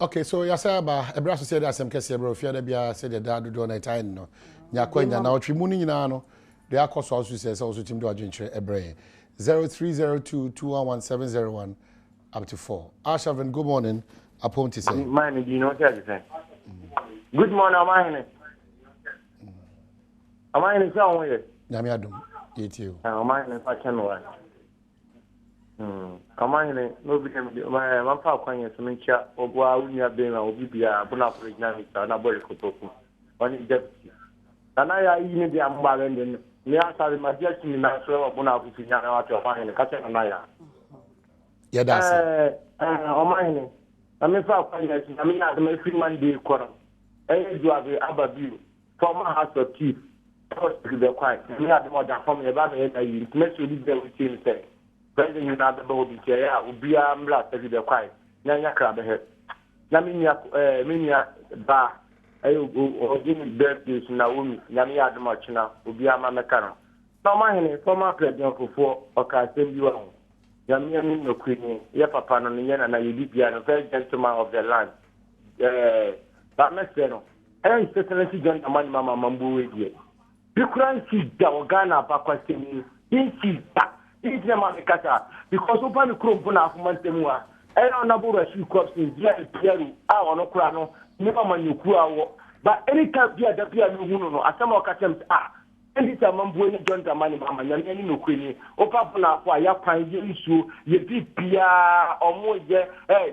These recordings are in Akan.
Okay, so yasaba ebra so say Asem Kesee bro fear da bia say the dad do na time no. Nya kwanya na otwe mu ni nyina no. De akoso also say also team do adwenkyere ebre. 0302211701 up to 4. Ashaven, good morning. Upon to say. Mine, you know what I say. Good morning, mine. Am I in somewhere? Nyame Adom. Yetio. Am I in a fashion one? Am I in no became my papa kwanya to make sure or go out near being a Bibia, Bonaparte, and a Boricoto. One is deputy. And I even the Ambaran, near Sally Majesty, Natural Bonaparte, and out of fine, Catcher and I. Yeah, that's it. Am I in? I mean, I mean, I may free Monday quarter. And you have the Ababu, former house of chief. The quiet. We had the more than from the Baba, you make you live there with him. Say, President, you know the body chair, will be a blast as the quiet. Nanya crab ahead. Naminia bar, I will go or give me birthdays Naomi, Namia the Machina, will be a mamacano. No, my former president for or can send you on. Yamia no queen, your papa on the yen and I will be a very gentleman of the land. But Messeno, and certainly John Amani Mama Mambu with you. You can't see the organa back question. He sees that. He's the man because open the crop for Montemua. I don't know about a crops in Pierre, our no crano, never man you cool. But any time Pierre, the Pierre, no, as some of Catem are. And it's a Mambu John Amani Mama, and no queenie. Open up for your pine issue, you did Pierre or more,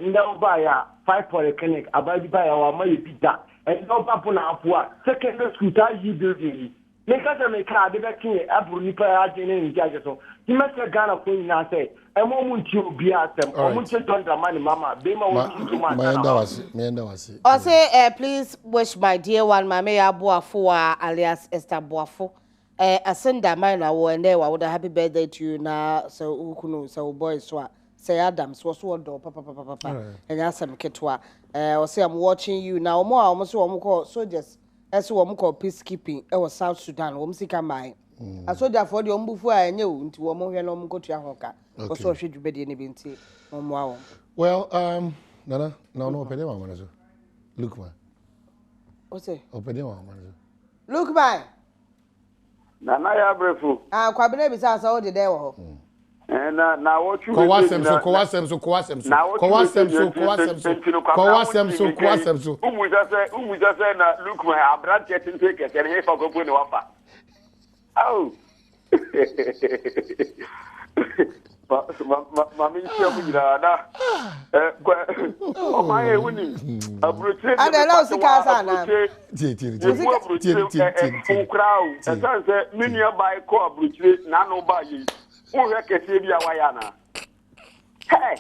no buyer, 5 for a clinic, about by our money be that. And no papa up what second school you building. Make us a car, the back here, Abu Nipa, in Jackson. He must have gone up when I say, a moment you be at them, or much don't the money, Mama, Bema was too much. I say, please wish my dear one, my Maya Boafua, alias Esther Boafo. I send that mine, I will and there, I would a happy birthday to you now, so Ukunu, so boys, say Adams was one door, papa, and Asem Kesee. Or say I'm watching you now, more almost one call soldiers. As one called peacekeeping, it was South Sudan, Womsika mine. I saw that for the Ombufu I knew into a more than go to Yahoka, or so should you be any binty. Well, Nana, no, Pedema manager. Look, man. What's it? Pedema manager. Look, man. Nana, Brefu. Ah, Quabine besides all the day. And now what you Kowasem so. Who just said, look, my brother getting tickets and here for going to offer. Oh, Mammy, my winning. A British and I know Sikasana. Full crowd, and said, many by co British, none by you. Who reckons Wayana? Hey!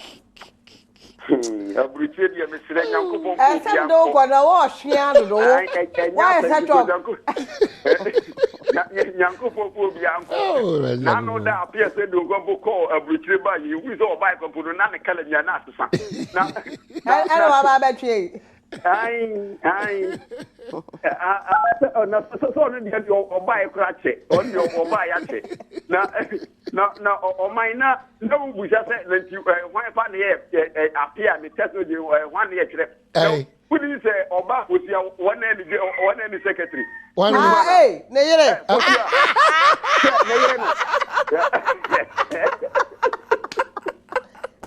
A British, Mr. Yanko. I said, no, but I wash Yano. Why is that wrong? Yanko will be uncle. Now, no doubt, Pierre said, you'll go call a British by you. We saw a bike of Nana Calabia. I don't know about you. Aye. So buy a crash on your buy it. Now, or mine, no, we just said that you one year appear, the test with you 1 year trip. Who did you say, or back with your one any secretary?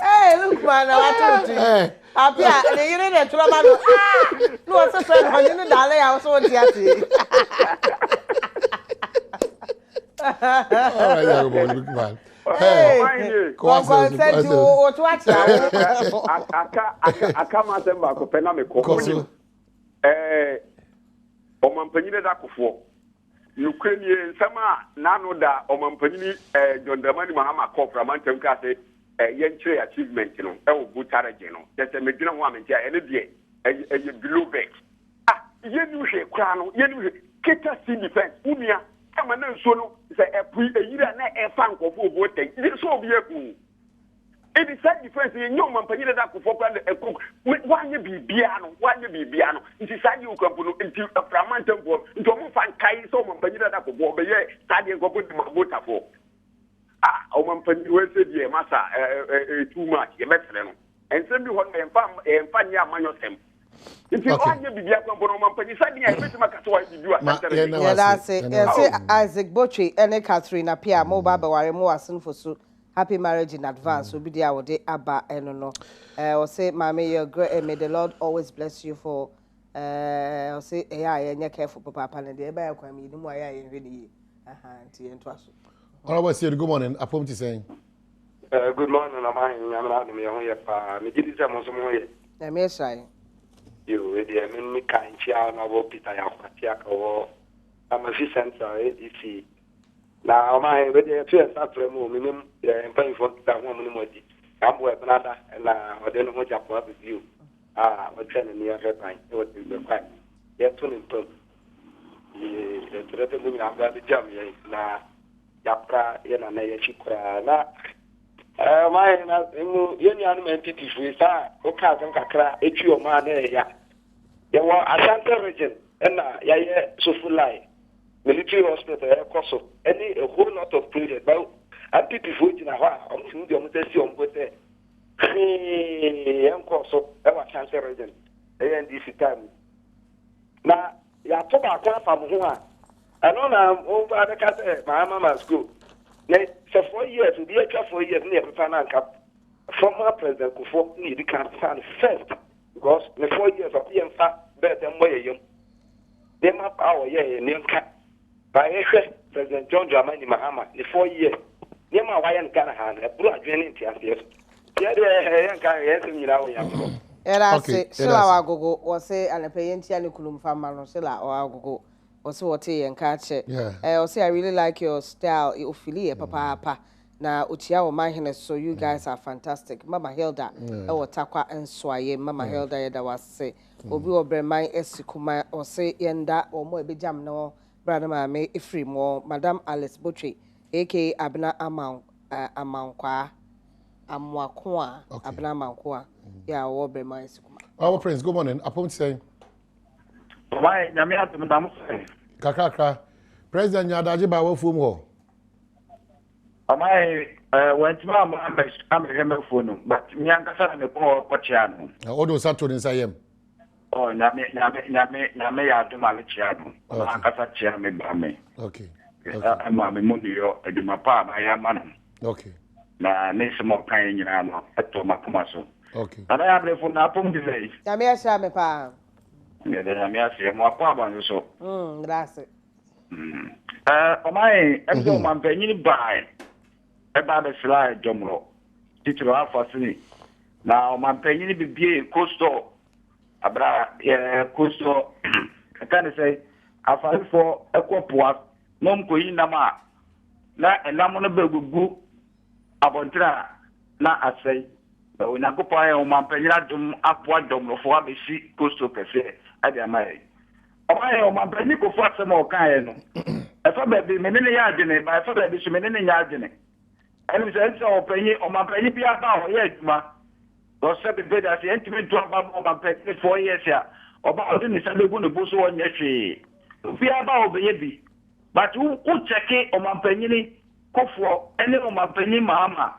Hey, look, man, I told you. Apia, and you didn't trouble. No, I'm so sorry. I didn't die. I was so dirty. Look, man. Hey, consent to watch. I come at them back of Penamico. Omampany da kofo. Ukraine sama nano da omampany John Dramani Mahama Kofra Mantem Kase. Yentre achievement, you know, Butara Geno. That's a Medina woman, and a below back. Ah, you say, crown, you Keta sea defense, Unia, come and so say a year and a funk of voting. It's so be a cool. It is self defense in your company that could focus a cook. Why you be piano? Why you be piano? It is how you come into a Framantan board, into a move and Kai, so company that could go, but yeah, studying go put my boat for. Ah, Omampany said, yeah, Massa, too much, you better. And send you what and Fanya Manosem. If you want to be a component, you said, "Yeah, that's it. Isaac Botry and Catherine appear mobile, but worry more soon for so happy marriage in advance. Will be there with the Abba and no. Or say, Mammy, you're great, and may the Lord always bless you for. I'll say, AI and you're careful, Papa, and the Abba, I mean, why I really. All right, what's your good morning? I promise to say. Good morning, I'm not me on your farm. It is a Mosmoy. I may say. You with the enemy kind child, I will Peter Yakiak or I'm a fish center, ADC. Now, my with the 2 start to remove and paying for that woman. I'm with another, and I don't know what you're with you. What's in near her time? It was the fact. You're tuning to the women I've got the jam. Now, Yapra, Yana, Chikra. My union entities we saw Okazan Kakra, Etio Mane, there were Ashanti region, and so full lie. Military hospital, Koso, any a whole lot of period, but and people food in a while, on the Omutesi with the Koso, Ashanti region, and this time. Now, you are talking about Famua. I know I'm over the cat, my mama's school. For 4 years, we be 4 years near Pananka. Former President Kufo need the campaign first because the 4 years of EMFA better than way. They map our year in Yamka. By President John Dramani Mahama, the 4 years. Yama Wayan Ganahan, a blood draining tears. Yeah, and I say, Silla go or say, and a payant Yanukulum farmer, Silla or go. Also, what and catch it. I say I really like your style. You feel papa. Now, Uchiao Mahines, so you guys are fantastic. Mama Hilda, or Takwa and Swaye, Mama Hilda, that was say, Obi or Bremai Esikuma, or say Yenda, or more be jam no, brother Mamma, Ifri more, Madame Alice Butchie, aka Abna Amankwa, Amwakwa, Abna Mankwa, yeah, or Bremai Esikuma. Our Prince, good morning. Upon saying. Why, Namia, Madame Kakaka, President Yadaji Bawa Fumo. I went to I'm a hammer phone, but Nyanka and the poor Pachiano. All those Saturdays I am. Oh, Name, I do my chiano. Ankasa Chiame Bame. Okay. I'm a Mundio, I do my palm, I am man. Okay. Now, next more kind, at Tomacomaso. Okay. And I have the phone up on the day. Namia Shame Pa. Yeah, then I'm asking more problem, so. That's it. My Exo man penny by about the slide, Jomro. Titular Alpha City. Now, my penny be coastal. Abra, coastal. I can't say, I fight for Equapua, non queen nama. Na and Namona Belgu, Abontra, na I say. But when I go by on my penny, upward dom of what we see coastal cafe. I am married. Oh, my penny go for some more kind. I thought that the many yardine, but I thought that this many yardine. And we said, so penny on my penny be about, yes, ma. Or 7 bed as the intimate drop of my penny 4 years here. Or about the Sunday going to boost one year. Be about baby. But who check it on my penny, go for any of my penny, mamma.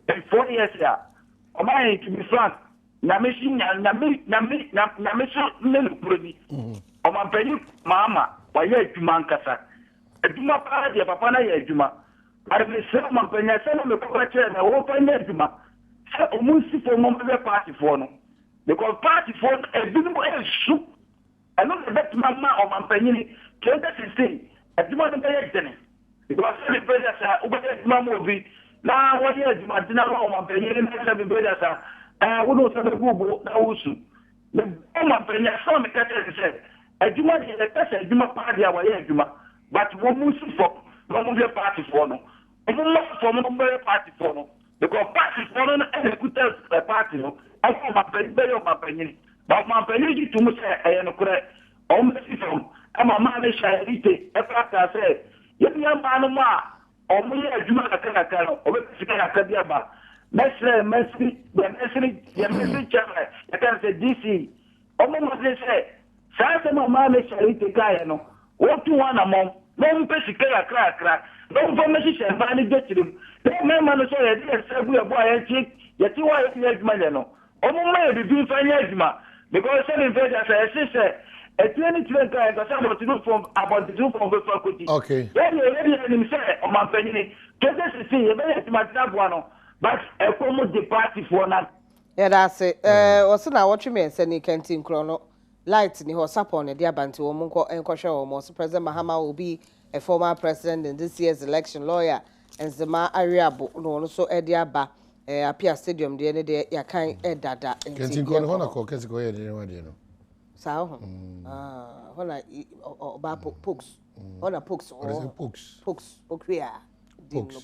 And 4 years here. Or my to be frank. Namishi Melupuri. O my penny, mamma, why yet to Mancasa. A Duma party of Papana Yajuma. I will sell my penny, sell on the cocktail and open Yajuma. So, Munsi for Mumbai party for no. Because party for a bit soup. I know the best mamma of my penny, 2016. I do not pay it. Because the brothers are over Mamma will be now 1 year, my dinner home, my penny, and 7 brothers are. I would also have a Google also. The woman penny, some said, I do not get a test, I do not party our Yajuma, but one Musi for Mumbai party for no. I don't look for Mumbai party for no. Because party for no, and a good test a party no. I want my penny, my penny. But my penny to Musa, I am correct. Almost from I'm a man, I eat a fact I said, Young Manoma, or me a Juma Kanaka, or Kadiaba. Mestre, the message channel, I can say DC. Almost they say, Sasa Mamma shall eat a guy, no. What to one among, no Pessica crack, no information and money get to them. No man, so I didn't say we are boy and chick, yet you are a Yajmano. Almost may be doing fine Yajma. because sending pressure say a 2020 guy got someone to do from about to do from the faculty. Okay. Then you say on my penny. Just see a very much one, but a common the party for now. Yeah, that's it. Also now what you mean sending canteen chrono light ni ho support the abantu wo monko enkwhwe wo mo President Mahama will be a former president in this year's election lawyer and Zema Ariabo no so e dia ba apia stadium de ne de ya kan dada canteen chrono hona ko kesi ko ye de no sa ho hona ba pokes hona pokes pokes pokwia dinno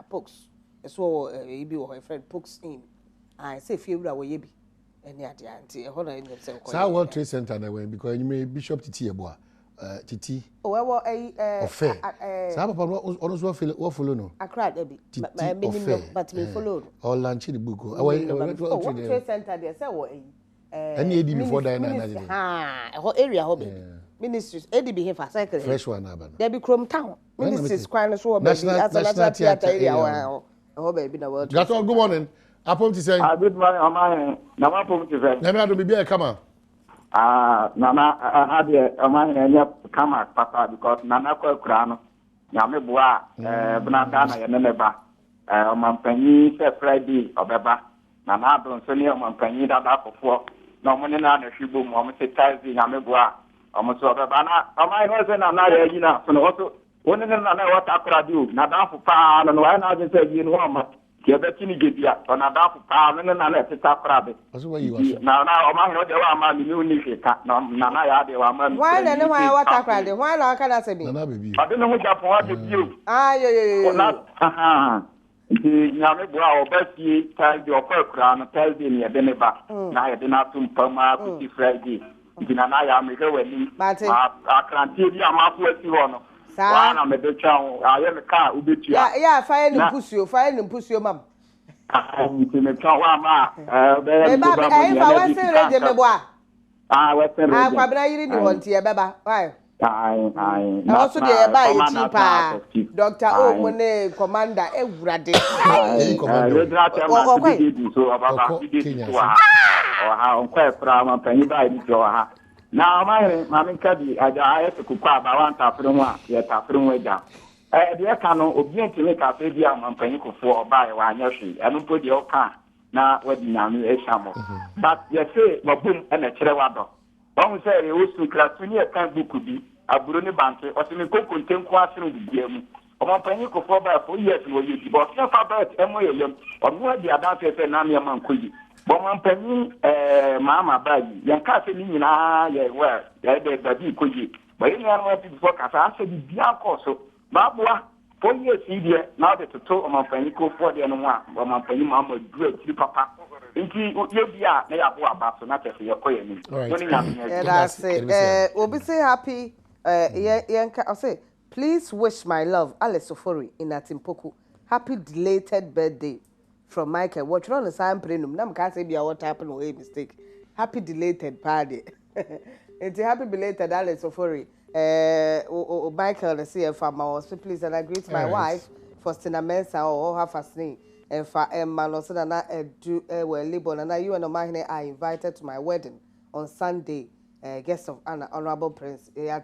pokes so e bi wo friend pokes in I say fiewura wo ye bi eni ade anti hona any say ko sa World Trade Center na we because you may Bishop Titi ebo Titi o ofe sa papa ono so follow no Accra dey be minimum but me follow or launch the book World Trade Center dey say wo any edi before that na area ho be ministries edi be here for cycle fresh one aba there be Chrome Town ministries kwan so be as a national theater area ho be na World Trade. Good morning. Apom ti say. Good morning, Amaya. Na ma pom ti say. Na me ado bibia e kama. Nana had Amaya nya kama papa because nana kwa kura no. Ya me boa bna na ye ne ba. Omampanyi se Friday obeba. Nana don so ni omampanyi da fofo. Na mo ne na hwibo mo mo se Thursday ya me boa. Omo so obeba na Amaya no se na ya yi na so no so woni ne na wata kura di o na da fofa no wa na je se yi no ma. Kiabetini gebia ona dafu pa me na na teta prabe na o ma no de wa ma mi ni hweka na ya de wa ma mi why na why water crowd why na aka that be na baby ade no japo wa de bio yo na nti nyame bua o ba fie tal de okwa kura no tal de ni de ne ba na ya de na tum pa ma ku ti Friday nti na ya me he wani akrantie bi amafu asi ho no wa na me de twa aye me ka ubetua ya fire ni mpusuo mam nti me twa wa ma be ba fa wa se reje me boa wa se reje kwabra yiri ni wonti e beba why na also de ba yi pa Dr. O mo ne commander ewurade so baba ha on kwa fra ma pani ba ni jo ha na ma min kadi aja ku kwa ba wan ta fru a ye ta fru eja de ka no obi ntime ka fe bia ma pan ku fo oba ye wa anya hwe anu po de o ka na wadi nyame e shamo but ye say babum na kire wado won say e usu klatu ni e kan buku bi aburo ni banke o se ni kokko ntenku asere bibia mu o ma pan ku fo ba fo yes wo ye di bo se fa ba e mo ye lem o mo di adan fe na me man ko yi bon panyi mama bayi yanka se ni nyina ye wa ye de babi koji ba yin ya no before ka sa se bi bia ko so ba boa for ye si die na de toto o panyi ko for de no a o panyi mama du akiri papa nti ye bia na ya boa ba so na te ye ko ye ni woni nya me that's it obi say happy yanka I say please wish my love Alice Ofori in Atimpoku happy belated birthday from Michael. What you on the same prenum? Nam can't say be what happened or a mistake. Happy belated party. It's a happy belated Alice Ofori. Michael the CFM also please and I greet my wife Faustina Mensa or her first name and for Emma also and I do well label and you and Omahine are invited to my wedding on Sunday. Guest of honor, Honorable Prince. Good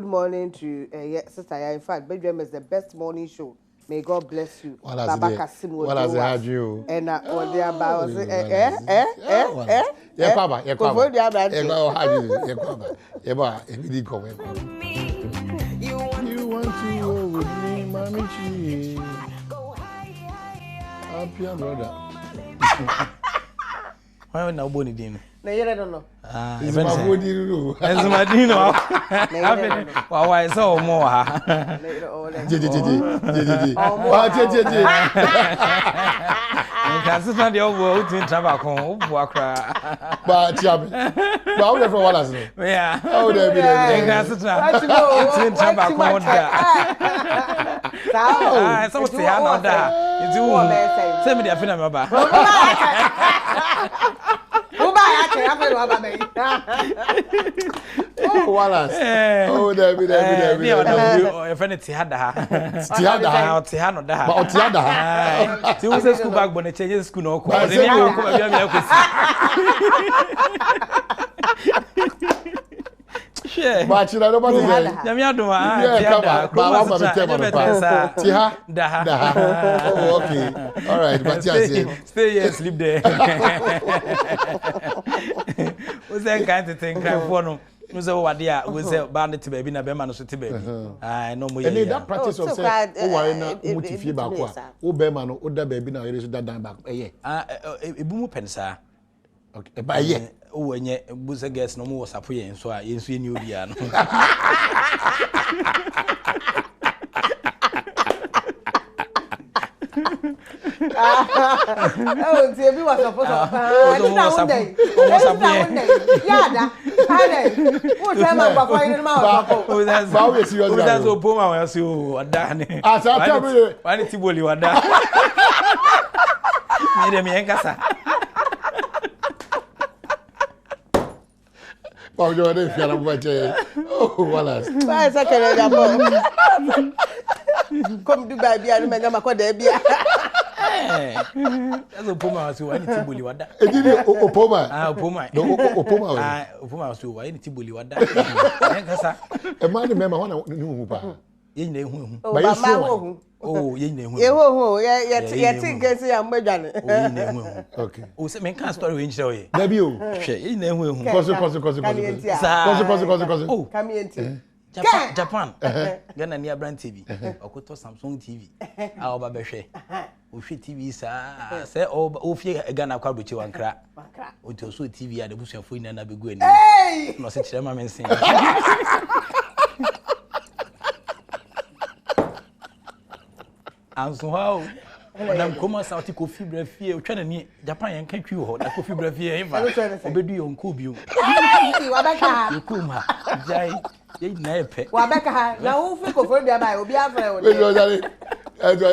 morning to sister. In fact, Badwam is the best morning show. May God bless you. Baba Kasim will do you. And what they about yeah, Papa, yeah, Papa. You want to go with me, Mommy Chi. Happy brother. Why not Bonnie Dean? No, you don't know. It's my body, no. As my Dino. Well, I saw more. That's not the old world in Tobacco. But, how the one as yeah. Oh, there be in Tobacco. So, say, I know that. It's you. Send me the film about. baba me. Oh, Wallace. Oh, David. Your friend Tihada. Tihano da. But Otiada. Ti was school back when changes school no. Share. But you know nobody there. Nyamiado Tiha. Oh, okay. All right, but stay here, sleep there. What's that kind of thing? No, what dear, we say bandit to baby na bema no so te baby. I know more. And that practice of say, oh, why na muti fi ba kwa. O bema no o da baby na yere so da dan back. Ebumu pensa. Okay, ba ye. Oh, enye buza guest no mo WhatsApp yen so a yensu eni obia no. Oh, see, we was supposed to. One day. Yada. Hade. Who tell me about finding my Oh, that's serious. That's so poor man say o adane. As I tell me, why ni tiboli wada. Ni dem yen kasa. Paul Jordan fi ala boche. Oh, Wallace. Why is that Canada boy? Come to buy beer, me ngama ko de beer. That's a poma so why ni tiboli wada. Edini opoma. Opoma. No opoma. Opoma so why ni tiboli wada. Yen kasa. E ma ni mema ho na ni hu pa. Yen na hu hu. Ba ma hu. Oh, yen na hu. Ye hu ye think say am gbadwane. Oh, yen na hu. Okay. Oh, say men kan story we nchire oye. Dabi o. Hwe, yen na hu hu. Koso. Come here. Japan. Ghana ni Brand TV. Okoto Samsung TV. A oba behwe. O hwe TV sa. Se o fie Ghana kwa doche wankra. O to so TV a de busuafo ina na begu ani. No se kire ma mensen. Anso how. Madam Koma South Kofi Brafie, o twa na ni Japan yan kan twi ho na Kofi Brafie eva. Obedu yon ko biu. Wabaka. Yekuma. Jai. Ye na epe. Wabaka. Na wo fi Kofi bia bai obi afre o.